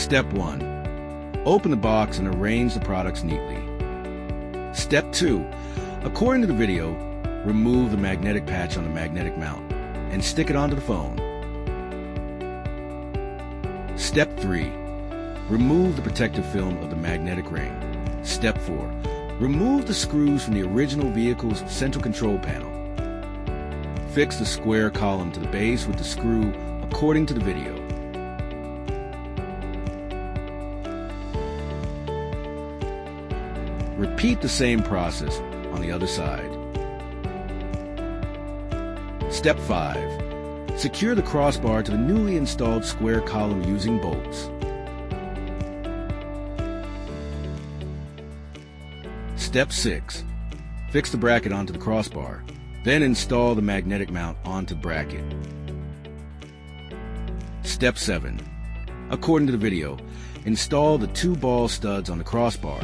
Step 1. Open the box and arrange the products neatly. Step 2. According to the video, remove the magnetic patch on the magnetic mount and stick it onto the phone. Step 3. Remove the protective film of the magnetic ring. Step 4. Remove the screws from the original vehicle's central control panel. Fix the square column to the base with the screw according to the video. Repeat the same process on the other side. Step 5. Secure the crossbar to the newly installed square column using bolts. Step 6. Fix the bracket onto the crossbar, then install the magnetic mount onto the bracket. Step 7. According to the video, install the 2 ball studs on the crossbar